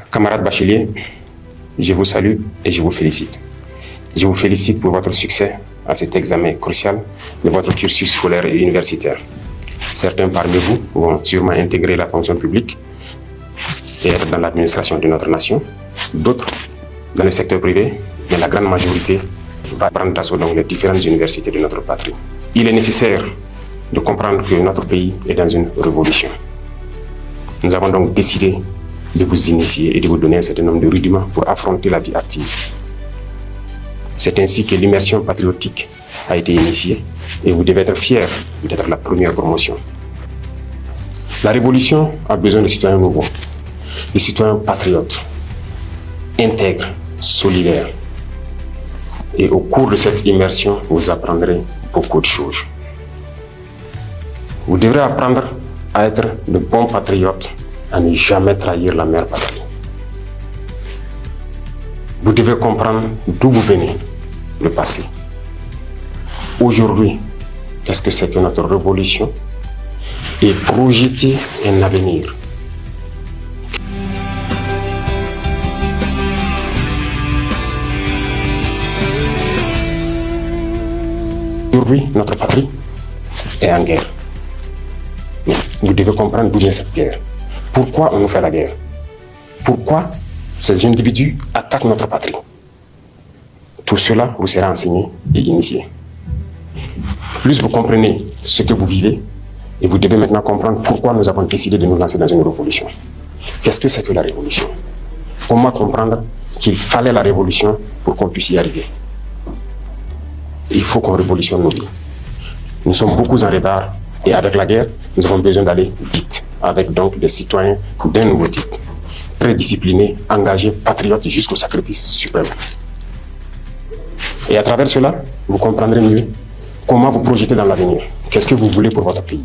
Camarades bacheliers, je vous salue et je vous félicite. Je vous félicite pour votre succès à cet examen crucial de votre cursus scolaire et universitaire. Certains parmi vous vont sûrement intégrer la fonction publique et être dans l'administration de notre nation. D'autres dans le secteur privé, mais la grande majorité va prendre d'assaut dans les différentes universités de notre patrie. Il est nécessaire de comprendre que notre pays est dans une révolution. Nous avons donc décidé de vous initier et de vous donner un certain nombre de rudiments pour affronter la vie active. C'est ainsi que l'immersion patriotique a été initiée et vous devez être fiers d'être la première promotion. La révolution a besoin de citoyens nouveaux, de citoyens patriotes, intègres, solidaires. Et au cours de cette immersion, vous apprendrez beaucoup de choses. Vous devrez apprendre à être de bons patriotes, à ne jamais trahir la mère patrie. Vous devez comprendre d'où vous venez, le passé. Aujourd'hui, qu'est-ce que c'est que notre révolution? Et projeter un avenir. Aujourd'hui, notre patrie est en guerre. Mais vous devez comprendre d'où vient cette guerre. Pourquoi on nous fait la guerre? Pourquoi ces individus attaquent notre patrie? Tout cela vous sera enseigné et initié. Plus vous comprenez ce que vous vivez, et vous devez maintenant comprendre pourquoi nous avons décidé de nous lancer dans une révolution. Qu'est-ce que c'est que la révolution? Comment comprendre qu'il fallait la révolution pour qu'on puisse y arriver? Il faut qu'on révolutionne nos vies. Nous sommes beaucoup en retard et avec la guerre, nous avons besoin d'aller vite, avec donc des citoyens d'un nouveau type, très disciplinés, engagés, patriotes jusqu'au sacrifice suprême. Et à travers cela, vous comprendrez mieux comment vous projetez dans l'avenir. Qu'est-ce que vous voulez pour votre pays?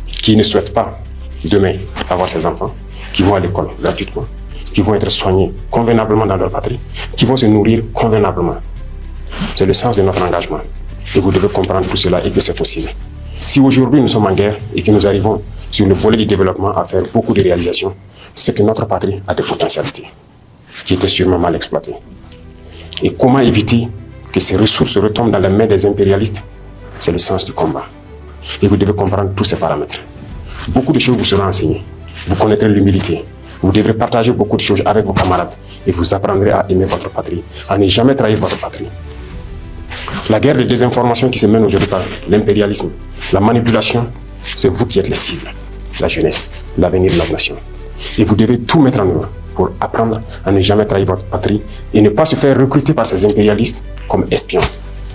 Qui ne souhaite pas demain avoir ses enfants, qui vont à l'école gratuitement, qui vont être soignés convenablement dans leur patrie, qui vont se nourrir convenablement. C'est le sens de notre engagement. Et vous devez comprendre tout cela et que c'est possible. Si aujourd'hui nous sommes en guerre et que nous arrivons sur le volet du développement à faire beaucoup de réalisations, c'est que notre patrie a des potentialités qui étaient sûrement mal exploitées. Et comment éviter que ces ressources retombent dans les mains des impérialistes? C'est le sens du combat. Et vous devez comprendre tous ces paramètres. Beaucoup de choses vous seront enseignées. Vous connaîtrez l'humilité. Vous devrez partager beaucoup de choses avec vos camarades et vous apprendrez à aimer votre patrie, à ne jamais trahir votre patrie. La guerre de désinformation qui se mène aujourd'hui par l'impérialisme, la manipulation, c'est vous qui êtes les cibles, la jeunesse, l'avenir de la nation. Et vous devez tout mettre en œuvre pour apprendre à ne jamais trahir votre patrie et ne pas se faire recruter par ces impérialistes comme espions.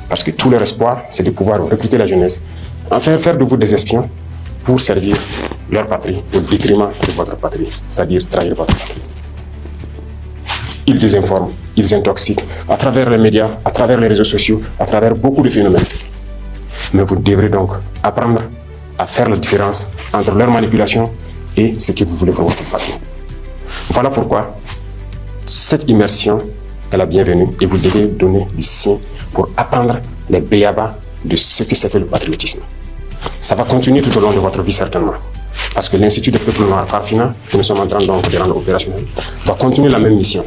Parce que tout leur espoir, c'est de pouvoir recruter la jeunesse, en faire de vous des espions pour servir leur patrie au détriment de votre patrie, c'est-à-dire trahir votre patrie. Ils désinforment, ils intoxiquent à travers les médias, à travers les réseaux sociaux, à travers beaucoup de phénomènes. Mais vous devrez donc apprendre à faire la différence entre leur manipulation et ce que vous voulez pour votre patrie. Voilà pourquoi cette immersion est la bienvenue et vous devez donner du sien pour apprendre les béabas de ce que c'est que le patriotisme. Ça va continuer tout au long de votre vie certainement. Parce que l'Institut des peuples noirs Farfina, que nous sommes en train donc de rendre opérationnel, va continuer la même mission.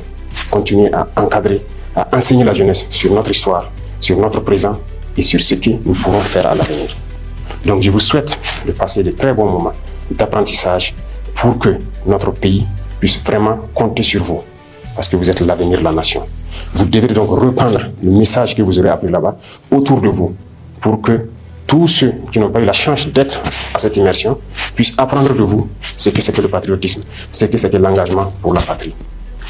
Continuer à encadrer, à enseigner la jeunesse sur notre histoire, sur notre présent et sur ce que nous pourrons faire à l'avenir. Donc je vous souhaite de passer de très bons moments d'apprentissage pour que notre pays puisse vraiment compter sur vous. Parce que vous êtes l'avenir de la nation. Vous devez donc reprendre le message que vous aurez appris là-bas autour de vous pour que tous ceux qui n'ont pas eu la chance d'être à cette immersion puissent apprendre de vous ce que c'est que le patriotisme, ce que c'est que l'engagement pour la patrie.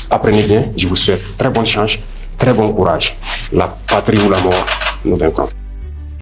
Apprenez bien, je vous souhaite très bonne chance, très bon courage. La patrie ou la mort, nous vaincrons.